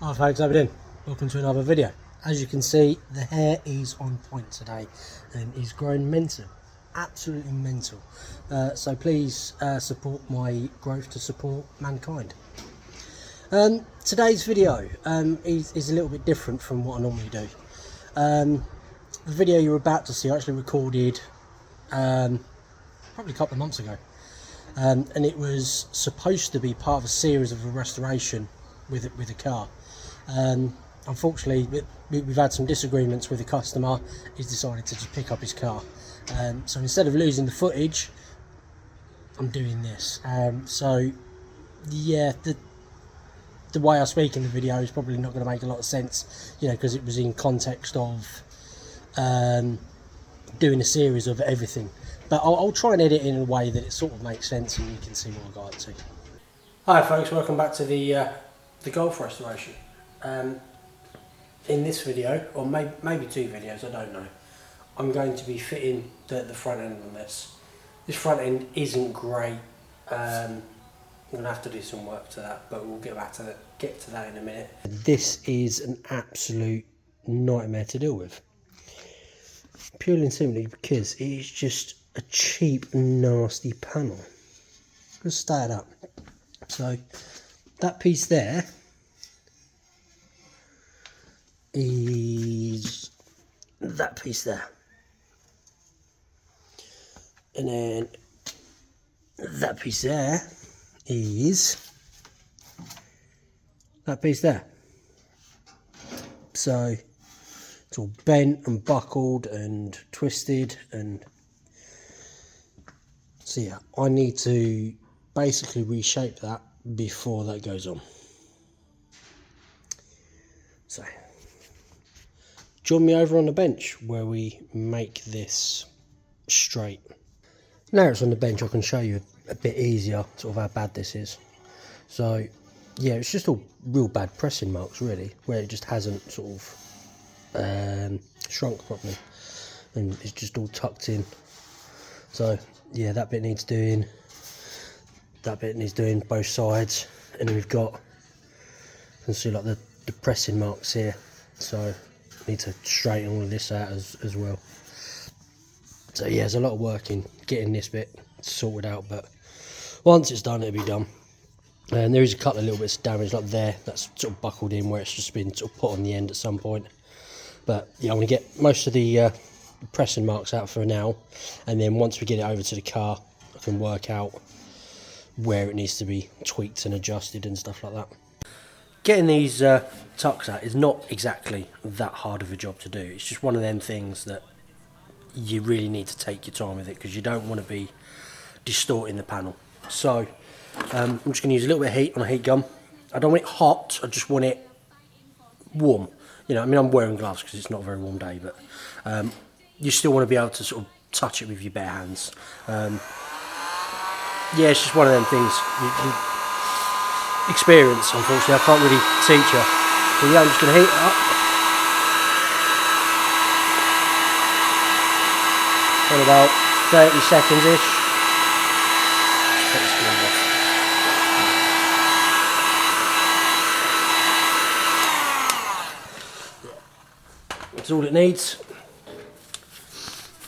Hi folks, how are we doing? Welcome to another video. As you can see, the hair is on point today and is growing mental, absolutely mental. So please support my growth to support mankind. Today's video is a little bit different from what I normally do. The video you're about to see I actually recorded probably a couple of months ago, and it was supposed to be part of a series of a restoration with a car. Unfortunately, we've had some disagreements with the customer. He's decided to just pick up his car. So instead of losing the footage, I'm doing this. So yeah, the way I speak in the video is probably not going to make a lot of sense, you know, because it was in context of doing a series of everything. But I'll try and edit it in a way that it sort of makes sense and you can see what I got up to. Hi folks, welcome back to the Golf restoration. In this video, or maybe two videos, I don't know, I'm going to be fitting the front end on this. This front end isn't great. I'm going to have to do some work to that, but we'll get to that in a minute. This is an absolute nightmare to deal with. Purely and simply because it is just a cheap, nasty panel. Just start up. So that piece there is that piece there, and then that piece there is that piece there. So it's all bent and buckled and twisted, and so yeah, I need to basically reshape that before that goes on. So join me over on the bench where we make this straight. Now it's on the bench, I can show you a bit easier sort of how bad this is. So yeah, it's just all real bad pressing marks really, where it just hasn't sort of shrunk properly and it's just all tucked in. So yeah, that bit needs doing, that bit needs doing both sides, and then we've got, you can see like the pressing marks here, so need to straighten all of this out as well. So yeah, there's a lot of work in getting this bit sorted out, but once it's done, it'll be done. And there is a couple of little bits of damage like there, that's sort of buckled in where it's just been sort of put on the end at some point. But yeah, I'm going to get most of the pressing marks out for now, and then once we get it over to the car, I can work out where it needs to be tweaked and adjusted and stuff like that. Getting these tucks out is not exactly that hard of a job to do. It's just one of them things that you really need to take your time with it, because you don't want to be distorting the panel. So I'm just going to use a little bit of heat on a heat gun. I don't want it hot, I just want it warm. You know, I mean, I'm wearing gloves because it's not a very warm day, but you still want to be able to sort of touch it with your bare hands. Yeah, it's just one of them things. Experience, unfortunately, I can't really teach you. So yeah, I'm just going to heat it up. In about 30 seconds-ish. That's all it needs.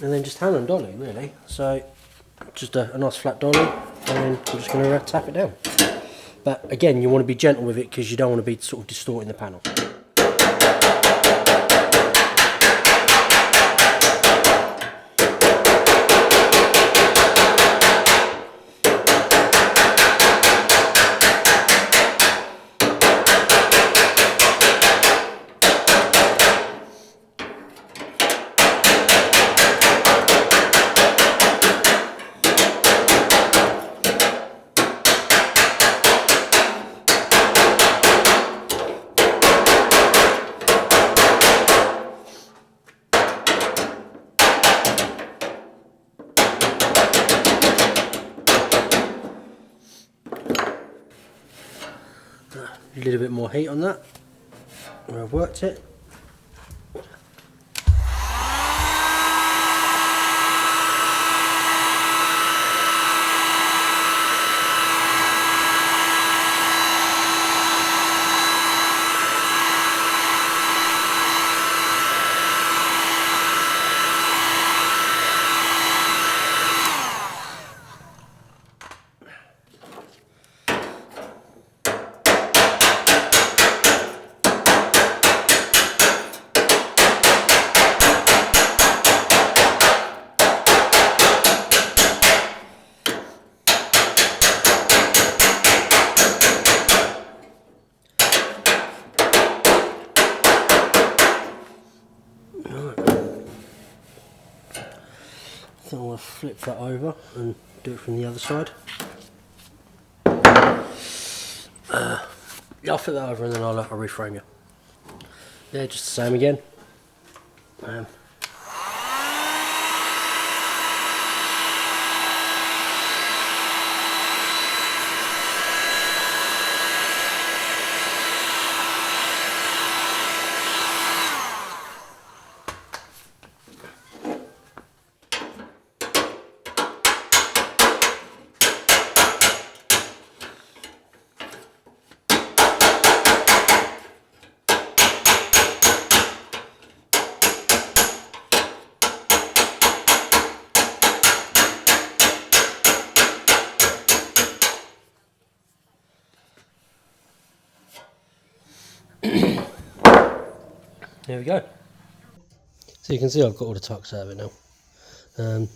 And then just hand and dolly, really. So just a nice flat dolly, and then I'm just going to tap it down. But again, you want to be gentle with it because you don't want to be sort of distorting the panel. A little bit more heat on that where I've worked it. want to flip that over and do it from the other side. Yeah, I'll flip that over and then I'll reframe you. Yeah, just the same again. There we go. So you can see I've got all the tucks out of it now.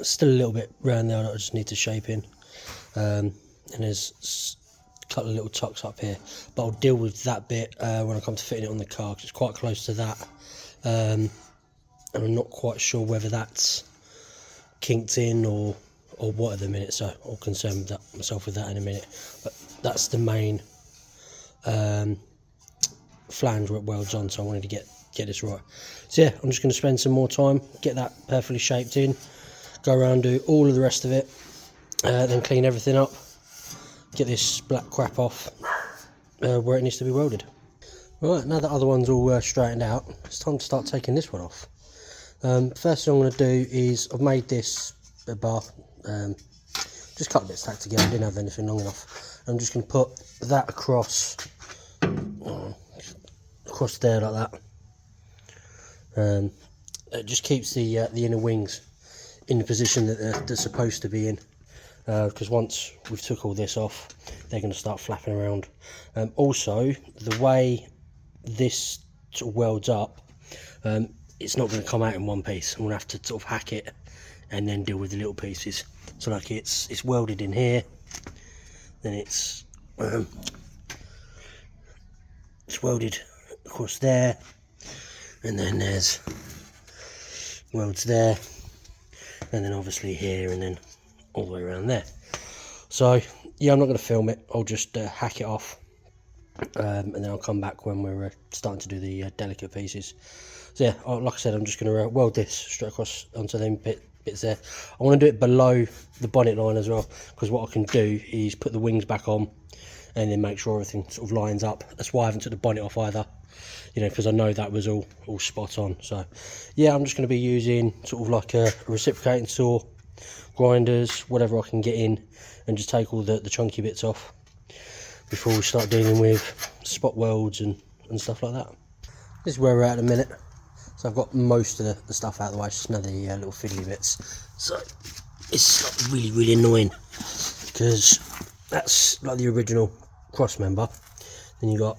Still a little bit round there that I just need to shape in. And there's a couple of little tucks up here. But I'll deal with that bit when I come to fitting it on the car, because it's quite close to that. And I'm not quite sure whether that's kinked in or what at the minute, so I'll concern myself with that in a minute. But that's the main flange where it welds on, so I wanted to get this right. So yeah, I'm just going to spend some more time, get that perfectly shaped in, go around, do all of the rest of it, then clean everything up, get this black crap off where it needs to be welded. Right, now that other one's all straightened out, it's time to start taking this one off. First thing I'm going to do is, I've made this bar, just cut a bit stacked together, I didn't have anything long enough. I'm just going to put that across there like that. It just keeps the inner wings in the position that they're supposed to be in, because once we've took all this off, they're going to start flapping around. Also, the way this sort of welds up, it's not going to come out in one piece. I'm going to have to sort of hack it and then deal with the little pieces. So like it's welded in here, then it's welded across there, and then there's welds there, and then obviously here, and then all the way around there. So yeah, I'm not going to film it, I'll just hack it off, and then I'll come back when we're starting to do the delicate pieces. So yeah, like I said, I'm just going to weld this straight across onto them bits there. I want to do it below the bonnet line as well, because what I can do is put the wings back on and then make sure everything sort of lines up. That's why I haven't took the bonnet off either, you know, because I know that was all spot on. So yeah, I'm just going to be using sort of like a reciprocating saw, grinders, whatever I can get in, and just take all the chunky bits off before we start dealing with spot welds and stuff like that. This is where we're at in a minute. So I've got most of the stuff out of the way, just now the little fiddly bits. So it's like really annoying, because that's like the original cross member. Then you got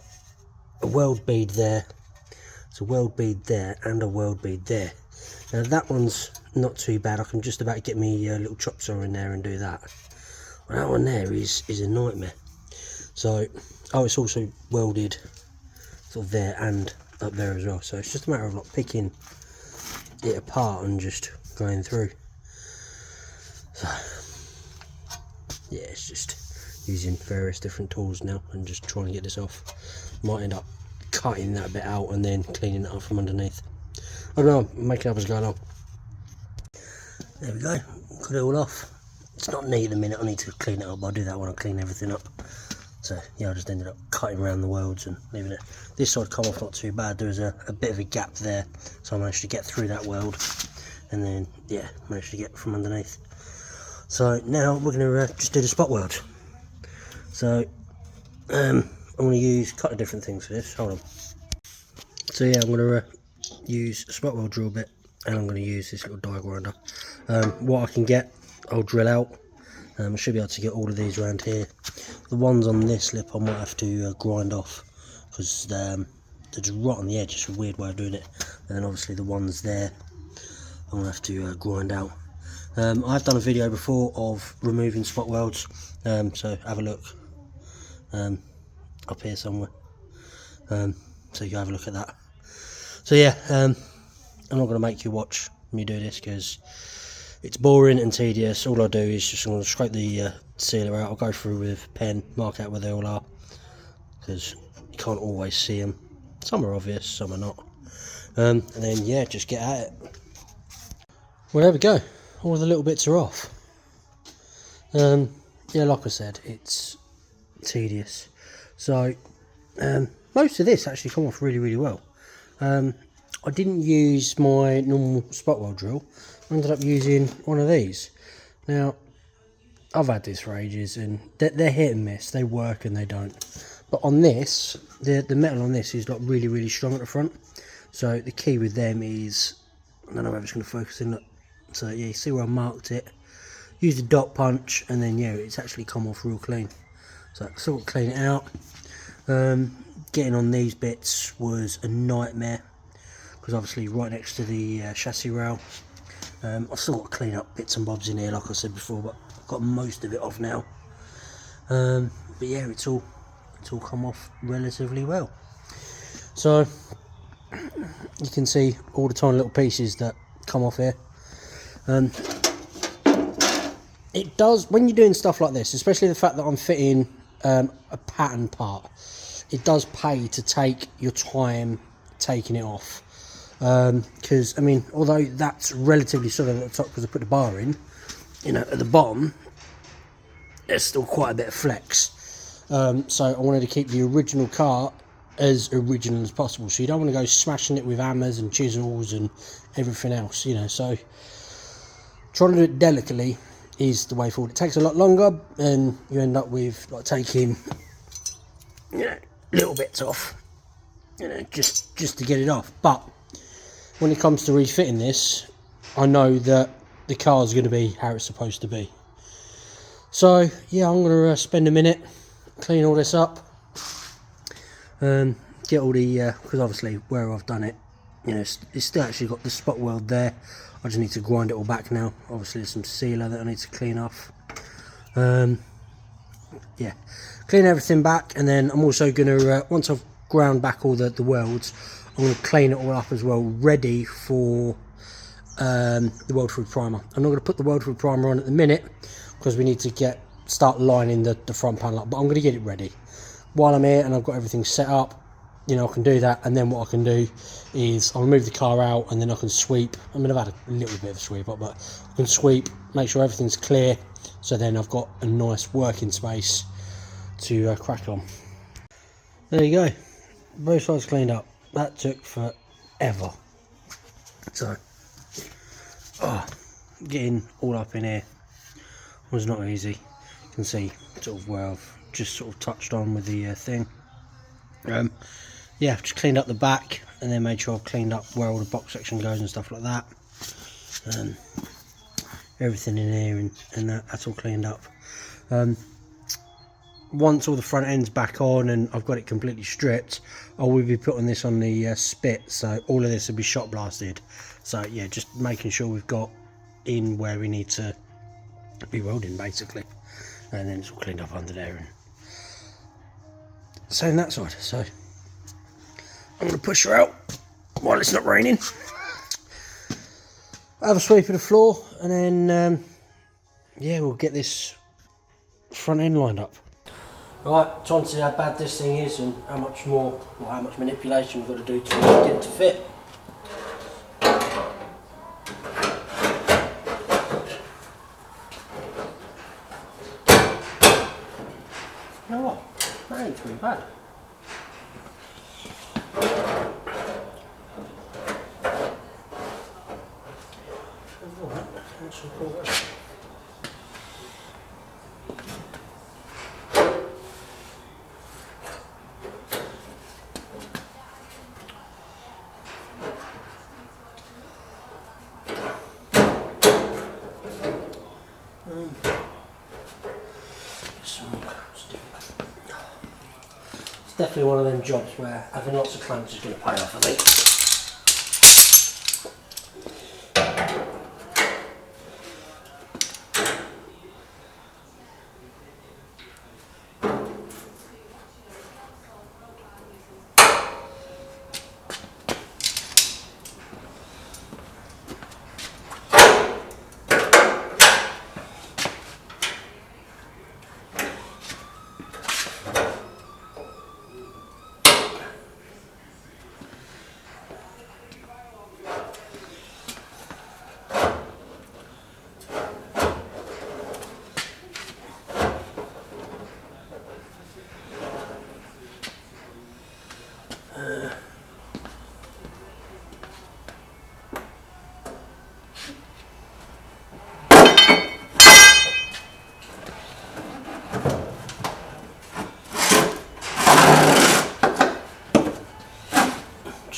a weld bead there, it's a weld bead there, and a weld bead there. Now that one's not too bad, I can just about get me a little chop saw in there and do that. But that one there is a nightmare. So, oh, it's also welded sort of there and up there as well, so it's just a matter of like picking it apart and just going through. So yeah, it's just using various different tools now and just trying to get this off. Might end up cutting that bit out and then cleaning it up from underneath. I don't know, I'm making up as I go along. There we go, got it all off. It's not neat at the minute, I need to clean it up. I'll do that when I clean everything up. So yeah, I just ended up cutting around the welds and leaving it. This side come off not too bad. There was a bit of a gap there, so I managed to get through that weld, and then yeah, managed to get from underneath. So now we're going to just do the spot weld. So I'm going to use a couple of different things for this. Hold on. So yeah, I'm going to use a spot weld drill bit, and I'm going to use this little die grinder. What I can get, I'll drill out. I should be able to get all of these around here. The ones on this lip I might have to grind off, because they're just right on the edge. It's a weird way of doing it. And then obviously the ones there I'm going to have to grind out. I've done a video before of removing spot welds, so have a look up here somewhere, so you can have a look at that. So yeah, I'm not going to make you watch me do this, because It's boring and tedious. All I do is just I'm going to scrape the sealer out. I'll go through with a pen, mark out where they all are, because you can't always see them. Some are obvious, some are not. And then yeah, just get at it. Well, there we go. All the little bits are off. Yeah, like I said, it's tedious. So most of this actually come off really well. I didn't use my normal spot weld drill. I ended up using one of these. Now I've had this for ages and they're hit and miss. They work and they don't. But on this, the metal on this is like really strong at the front. So the key with them is, I don't know if it's going to focus in. So yeah, you see where I marked it. Use the dot punch and then yeah, it's actually come off real clean. So I sort of clean it out. Getting on these bits was a nightmare because obviously right next to the chassis rail. I've still got to clean up bits and bobs in here like I said before, but I've got most of it off now. But yeah, it's all come off relatively well. So you can see all the tiny little pieces that come off here. It does, when you're doing stuff like this, especially the fact that I'm fitting a pattern part, it does pay to take your time taking it off. Because I mean, although that's relatively solid at the top because I put the bar in, you know, at the bottom there's still quite a bit of flex. So I wanted to keep the original car as original as possible, so you don't want to go smashing it with hammers and chisels and everything else, you know. So trying to do it delicately is the way forward. It takes a lot longer and you end up with like taking, you know, little bits off, you know, just to get it off. But when it comes to refitting this, I know that the car is going to be how it's supposed to be. So yeah, I'm going to spend a minute, clean all this up, get all the because obviously where I've done it, you know, it's still actually got the spot weld there. I just need to grind it all back now. Obviously there's some sealer that I need to clean off. Yeah, clean everything back, and then I'm also going to once I've ground back all the welds, I'm going to clean it all up as well, ready for the weld through primer. I'm not going to put the weld through primer on at the minute because we need to start lining the front panel up, but I'm going to get it ready while I'm here and I've got everything set up. You know, I can do that, and then what I can do is I'll move the car out and then I can sweep. I mean, I've had a little bit of a sweep up, but I can sweep, make sure everything's clear, so then I've got a nice working space to crack on. There you go, both sides cleaned up. That took forever. So getting all up in here was not easy. You can see sort of where I've just sort of touched on with the thing. Yeah, just cleaned up the back and then made sure I've cleaned up where all the box section goes and stuff like that. Everything in here and that's all cleaned up. Once all the front end's back on and I've got it completely stripped, I will be putting this on the spit, so all of this will be shot blasted. So yeah, just making sure we've got in where we need to be welding basically, and then it's all cleaned up under there and same that side. So I'm going to push her out while it's not raining, have a sweep of the floor, and then yeah, we'll get this front end lined up. Right, time to see how bad this thing is and how much more, or how much manipulation we've got to do to get it to fit. You know what? That ain't too bad. Alright, that's all cool. Definitely one of them jobs where having lots of clamps is going to pay off, I think.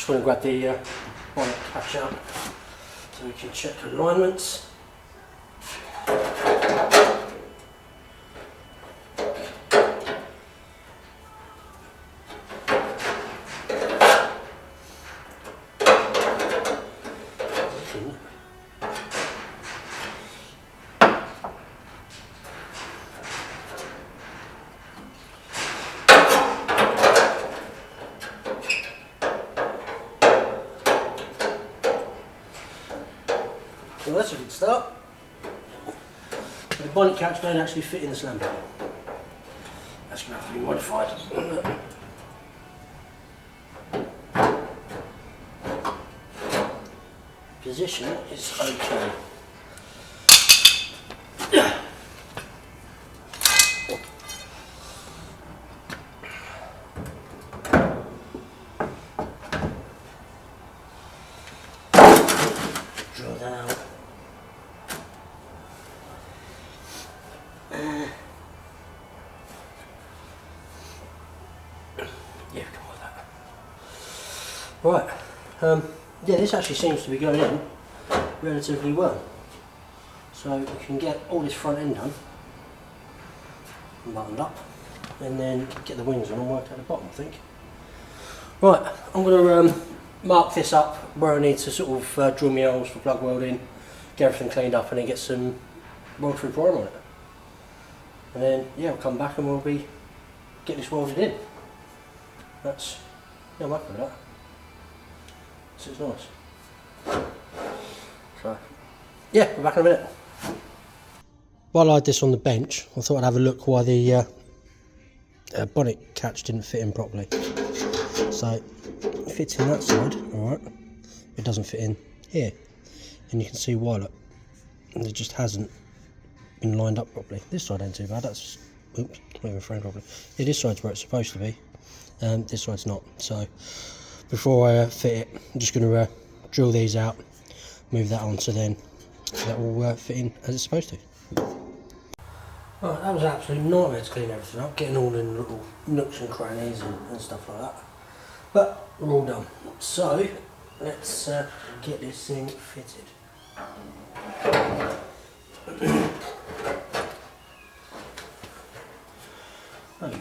just want to grab the bonnet catch out so we can check alignments. So that's a good start. But the bonnet caps don't actually fit in the slam bag. That's going to have to be modified. Position is okay. Draw that out. Yeah, come on with that. Right, yeah, this actually seems to be going in relatively well. So we can get all this front end done, buttoned up, and then get the wings on and work out the bottom, I think. Right, I'm going to mark this up where I need to sort of drill my holes for plug welding, get everything cleaned up, and then get some weld through prime on it. And then, yeah, we'll come back and we'll get this welded in. That's, yeah, I'm happy with that. This is nice. So, yeah, we're back in a minute. While I had this on the bench, I thought I'd have a look why the bonnet catch didn't fit in properly. So, it fits in that side, alright. It doesn't fit in here. And you can see why, look. It just hasn't been lined up properly. This side ain't too bad, that's, oops, not even framed properly. Yeah, this side's where it's supposed to be. This side's not. So, before I fit it, I'm just going to drill these out, move that on, so then that will fit in as it's supposed to. Right, that was an absolute nightmare to clean everything up, getting all in little nooks and crannies and stuff like that. But we're all done. So let's get this thing fitted. Oh, you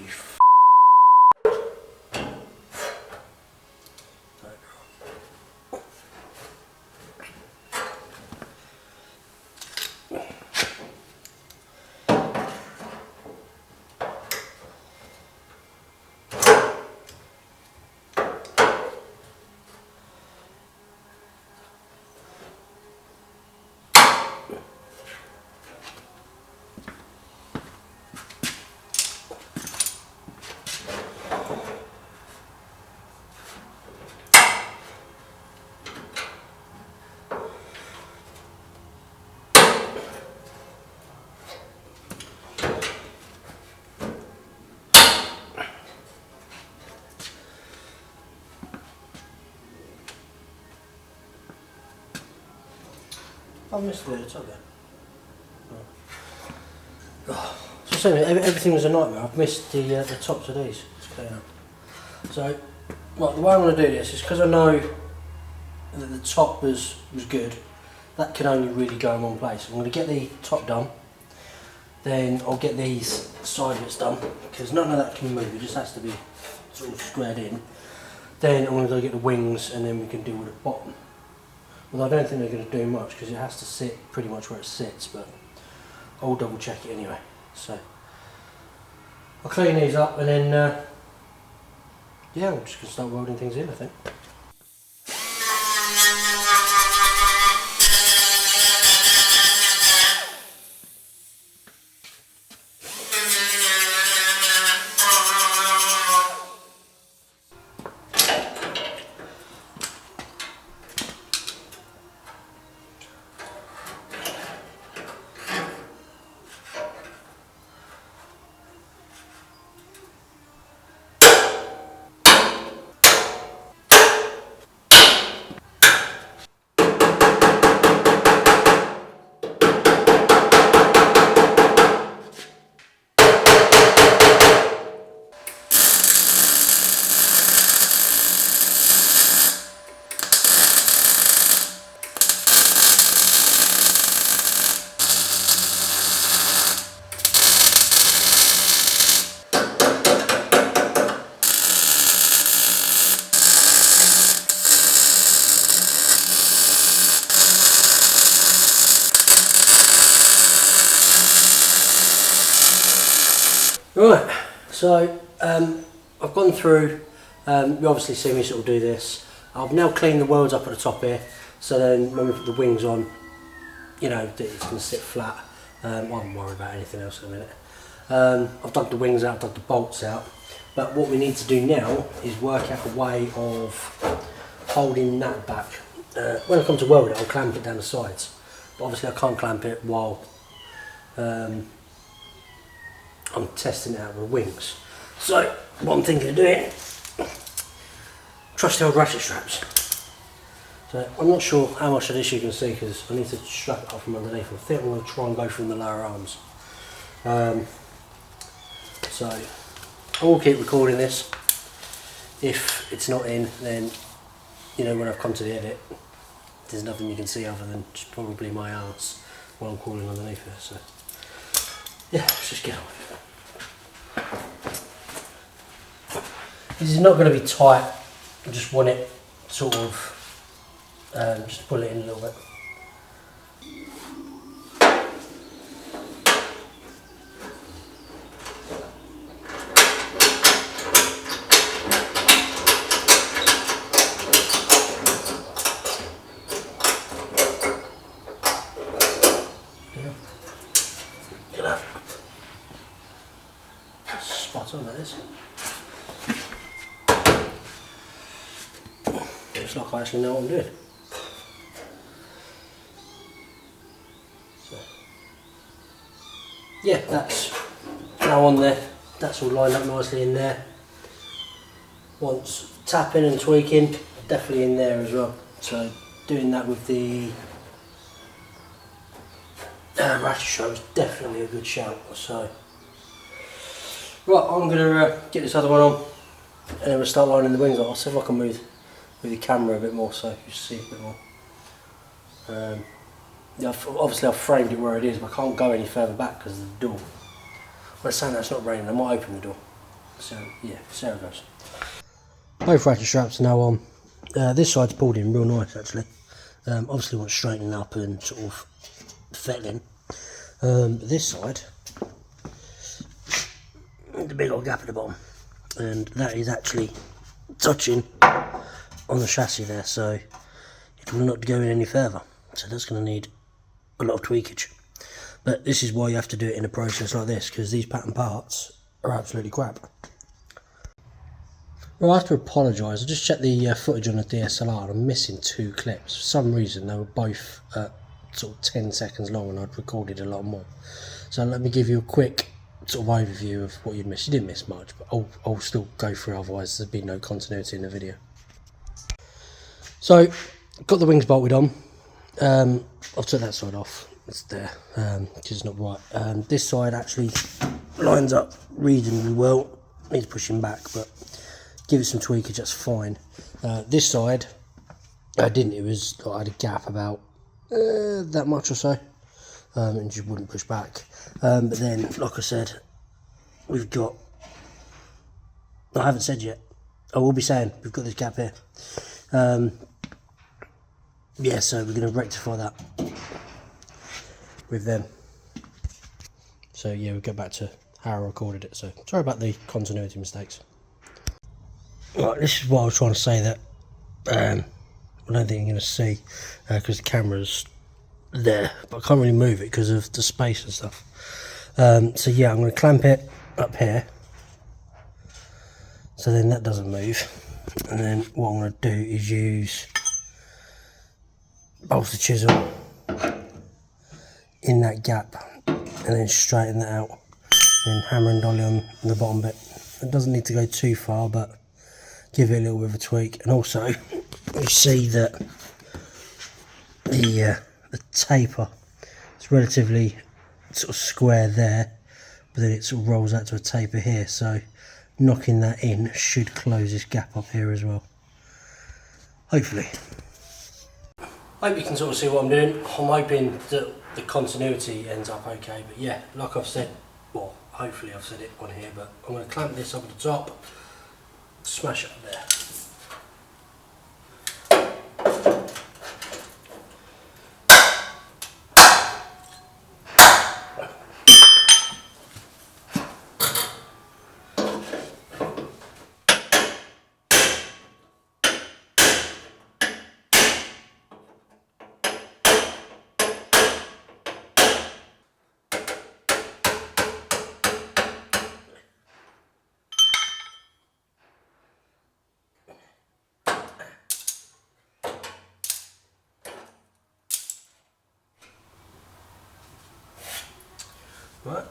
I missed the top there. Oh. So saying everything was a nightmare. I've missed the tops of these to clean up. So, right, the way I want to do this is because I know that the top was good. That can only really go in one place. I'm going to get the top done. Then I'll get these side bits done because none of that can move. It just has to be sort of squared in. Then I'm going to go get the wings and then we can deal with the bottom. Well, I don't think they're going to do much because it has to sit pretty much where it sits, but I'll double check it anyway. So I'll clean these up and then yeah, we're just going to start welding things in, I think. Right, so I've gone through, you obviously see me sort of do this. I've now cleaned the welds up at the top here, so then when we put the wings on, you know, it's going to sit flat. I won't worry about anything else in a minute. I've dug the wings out, dug the bolts out, but what we need to do now is work out a way of holding that back. When I come to weld it, I'll clamp it down the sides, but obviously I can't clamp it while I'm testing it out with the wings. So what I'm thinking of doing, trusty old ratchet straps. So I'm not sure how much of this you can see because I need to strap it up from underneath. I think I'm going to try and go from the lower arms. So I will keep recording this. If it's not in, then you know when I've come to the edit, there's nothing you can see other than just probably my arse while I'm crawling underneath it. So yeah, let's just get on with it. This is not going to be tight. I just want it sort of just pull it in a little bit. Look at that. Spot on, that is. Looks like I actually know what I'm doing. So, yeah, that's now on there. That's all lined up nicely in there. Once tapping and tweaking, definitely in there as well. So doing that with the ratchet strap is definitely a good shout. So right, I'm gonna get this other one on, and then we'll start lining the wings up. I'll see if I can move the camera a bit more so you see it a bit more. Yeah, obviously I've framed it where it is, but I can't go any further back because of the door. Well, it's saying that it's not raining, I might open the door. So yeah, see how it goes. Both ratchet straps are now on. This side's pulled in real nice actually. Obviously want straightening up and sort of fettling. This side, the big old gap at the bottom, and that is actually touching on the chassis there, so it will not go in any further. So that's going to need a lot of tweakage. But this is why you have to do it in a process like this, because these pattern parts are absolutely crap. Well, I have to apologise. I just checked the footage on the DSLR and I'm missing 2 clips. For some reason they were both sort of 10 seconds long and I'd recorded a lot more. So let me give you a quick sort of overview of what you'd missed. You didn't miss much, but I'll still go through, otherwise there'd be no continuity in the video. So, got the wings bolted on. I've took that side off. It's there, because it's not right. This side actually lines up reasonably well. Needs pushing back, but give it some tweakage, that's fine. This side, I didn't. It was, I had a gap about that much or so, and just wouldn't push back. But then, like I said, we've got, I haven't said yet, I will be saying, we've got this gap here. Yeah, so we're going to rectify that with them. So yeah, we'll go back to how I recorded it. So sorry about the continuity mistakes. Right, this is what I was trying to say, that I don't think you're going to see because the camera's there, but I can't really move it because of the space and stuff. So yeah, I'm going to clamp it up here, so then that doesn't move. And then what I'm going to do is use bolts of chisel in that gap and then straighten that out, and hammer and dolly on the bottom bit. It doesn't need to go too far, but give it a little bit of a tweak. And also you see that the taper is relatively sort of square there, but then it sort of rolls out to a taper here, so knocking that in should close this gap up here as well, hopefully. I hope you can sort of see what I'm doing. I'm hoping that the continuity ends up okay, but yeah, like I've said, well, hopefully I've said it on here, but I'm going to clamp this up at the top, smash it up there. Right,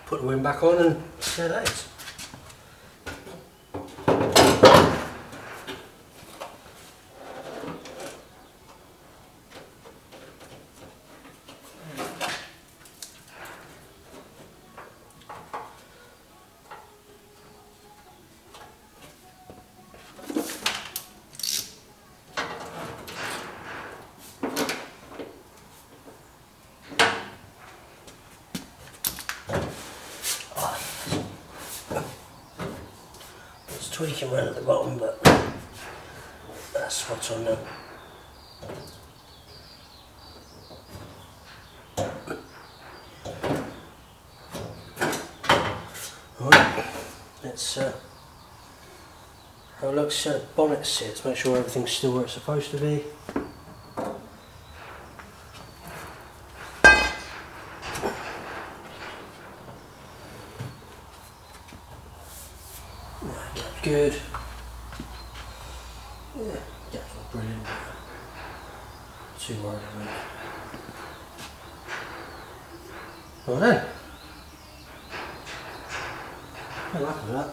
put the wing back on and there that is. Tweaking around at the bottom, but that's spot on now. Right, let's have a look, see how the bonnet sits, make sure everything's still where it's supposed to be. Good. Yeah, that's not brilliant. Too worried about it. Well then. I'm happy with that.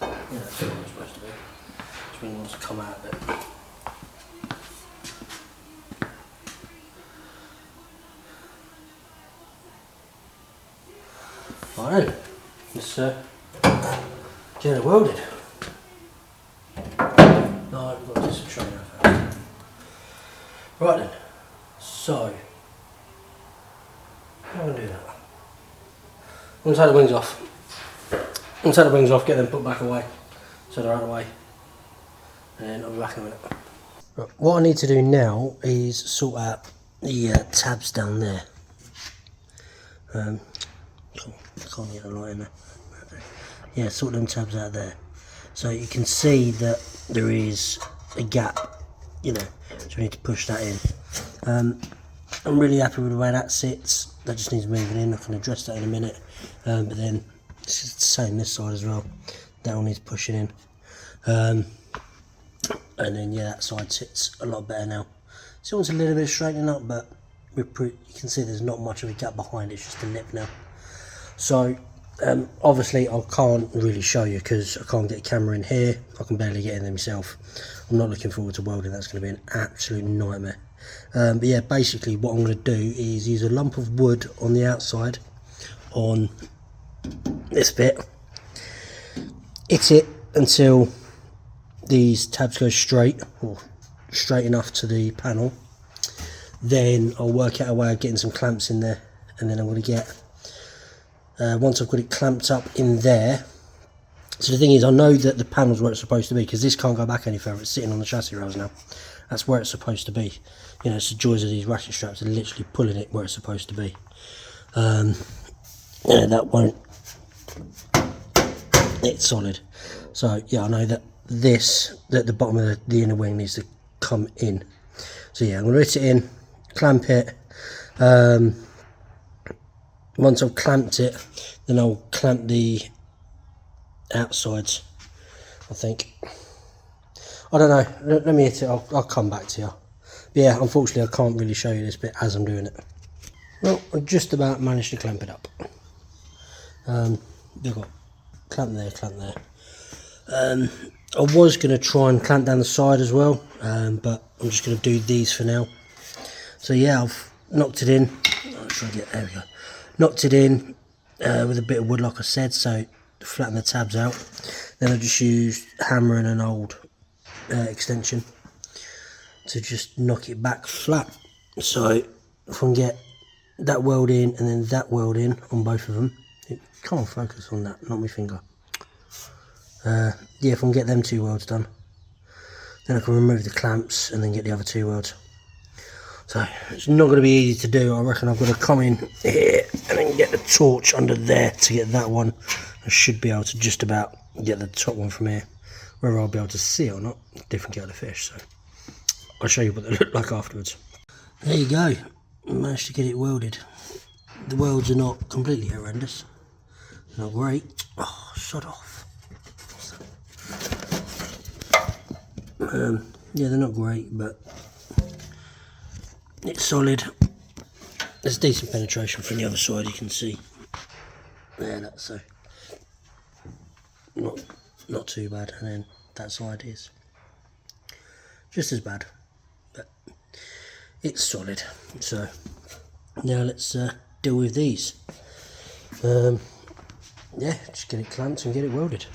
Yeah, that's what it's supposed to be. Just when it wants to come out a bit. Right then. Let's get it welded. No, I've got to do some showing out first. Right then, so I'm going to do that. I'm going to take the wings off. I'm going to take the wings off, get them put back away so they're out of the way, and then I'll be back in a minute. Right, what I need to do now is sort out the tabs down there. Can't get the light in there. Yeah, sort them tabs out there. So you can see that there is a gap, you know, so we need to push that in. I'm really happy with the way that sits. That just needs moving in. I can address that in a minute. But then it's the same this side as well. That one needs pushing in. And then yeah, that side sits a lot better now. Still wants a little bit of straightening up, but you can see there's not much of a gap behind it. It's just a lip now. So obviously I can't really show you because I can't get a camera in here. I can barely get in there myself. I'm not looking forward to welding. That's going to be an absolute nightmare. But yeah, basically what I'm going to do is use a lump of wood on the outside on this bit, hit it until these tabs go straight, or straight enough to the panel. Then I'll work out a way of getting some clamps in there, and then I'm going to get once I've got it clamped up in there. So the thing is, I know that the panel's where it's supposed to be because this can't go back any further. It's sitting on the chassis rails now. That's where it's supposed to be. You know, it's the joys of these ratchet straps. They're literally pulling it where it's supposed to be. Yeah, that won't. It's solid. So yeah, I know that that the bottom of the inner wing needs to come in. So yeah, I'm going to hit it in, clamp it. Once I've clamped it, then I'll clamp the outsides, I think. I don't know, let me hit it, I'll come back to you. But yeah, unfortunately I can't really show you this bit as I'm doing it. Well, I just about managed to clamp it up. You've got clamp there, clamp there. I was going to try and clamp down the side as well, but I'm just going to do these for now. So yeah, I've knocked it in. I'll try to get, there we go. Knocked it in with a bit of wood, like I said, so to flatten the tabs out. Then I just used a hammer and an old extension to just knock it back flat. So if I can get that weld in and then that weld in on both of them, can't focus on that, not my finger. Yeah, if I can get them two welds done, then I can remove the clamps and then get the other two welds. So it's not going to be easy to do. I reckon I've got to come in here and then get the torch under there to get that one. I should be able to just about get the top one from here. Whether I'll be able to see it or not, different kettle of fish. So I'll show you what they look like afterwards. There you go. I managed to get it welded. The welds are not completely horrendous. They're not great. Oh, shut off. Yeah, they're not great, but it's solid. There's decent penetration from the other side, you can see. There, that's so not too bad, and then that side is just as bad, but it's solid. So now let's deal with these. Yeah, just get it clamped and get it welded.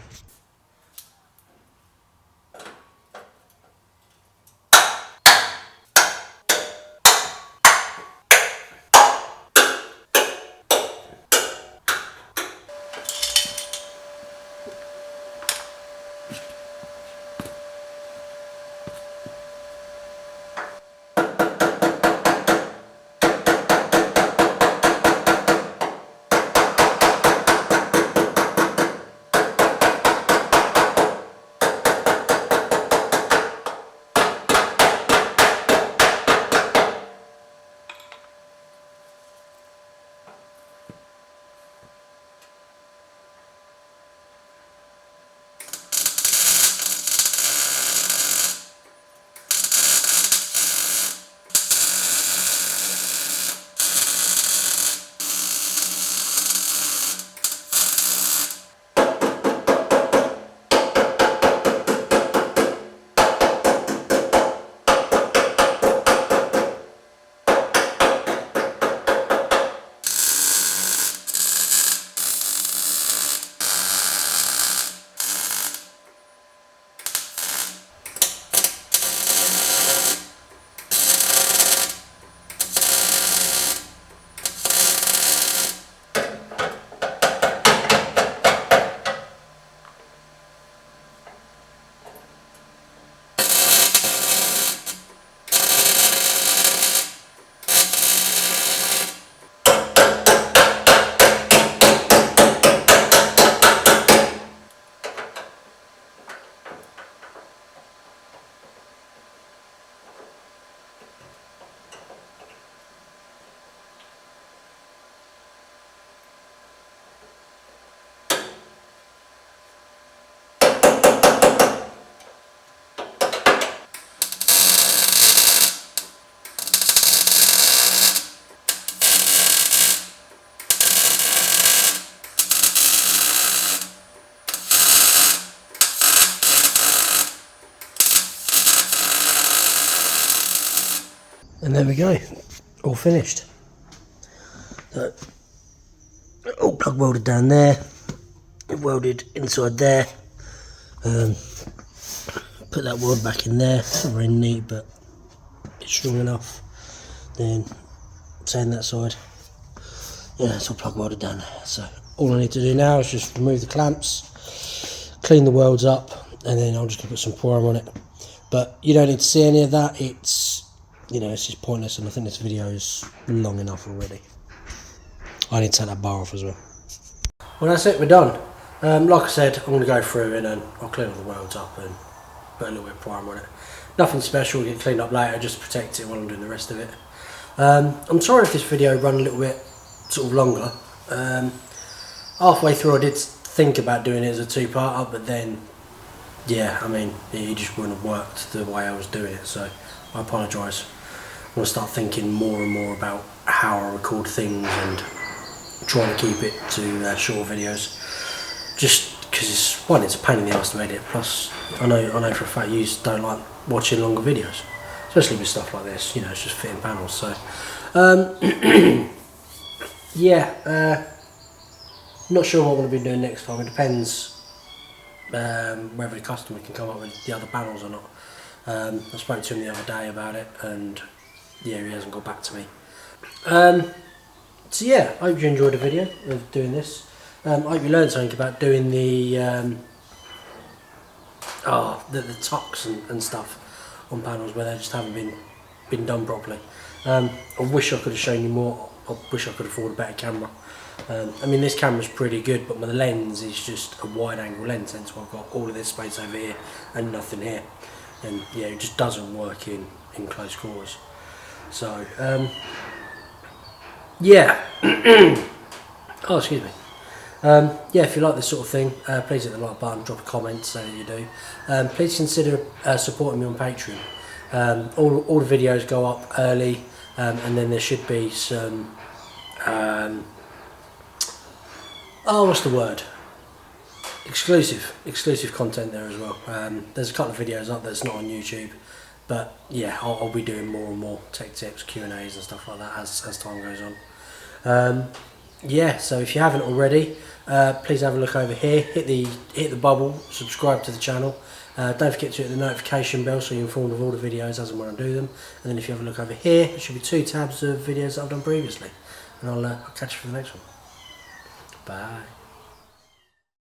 And there we go, all finished. So, all plug welded down there, welded inside there. Put that weld back in there, it's not very neat but it's strong enough. Then sand that side. Yeah, it's all plug welded down there. So all I need to do now is just remove the clamps, clean the welds up, and then I'm just gonna put some Purim on it. But you don't need to see any of that. It's, you know, it's just pointless, and I think this video is long enough already. I need to take that bar off as well. Well, that's it, we're done. Like I said, I'm going to go through it and I'll clean all the welds up and put a little bit of primer on it. Nothing special, get cleaned up later, just protect it while I'm doing the rest of it. I'm sorry if this video ran a little bit sort of longer. Halfway through I did think about doing it as a two-parter, but then, yeah, I mean, it just wouldn't have worked the way I was doing it, so I apologise. I'm going to start thinking more and more about how I record things and trying to keep it to short videos. Just because it's a pain in the arse to edit. Plus, I know for a fact you don't like watching longer videos, especially with stuff like this. You know, it's just fitting panels. So, yeah, not sure what I'm going to be doing next time. It depends whether the customer can come up with the other panels or not. I spoke to him the other day about it, and yeah, he hasn't got back to me. So yeah, I hope you enjoyed the video of doing this. I hope you learned something about doing the tucks and stuff on panels where they just haven't been done properly. I wish I could have shown you more. I wish I could afford a better camera. I mean, this camera's pretty good, but my lens is just a wide angle lens, hence why I've got all of this space over here and nothing here. And yeah, it just doesn't work in close quarters. So yeah. Oh, excuse me. Yeah, if you like this sort of thing, please hit the like button, drop a comment, say that you do. Please consider supporting me on Patreon. All the videos go up early. and then there should be some what's the word, exclusive content there as well. There's a couple of videos up that's not on YouTube, but yeah, I'll be doing more and more tech tips, Q&As and stuff like that as time goes on. Yeah, so if you haven't already, please have a look over here, hit the bubble, subscribe to the channel. Don't forget to hit the notification bell so you're informed of all the videos as and when I do them. And then if you have a look over here, there should be 2 tabs of videos that I've done previously. And I'll catch you for the next one. Bye.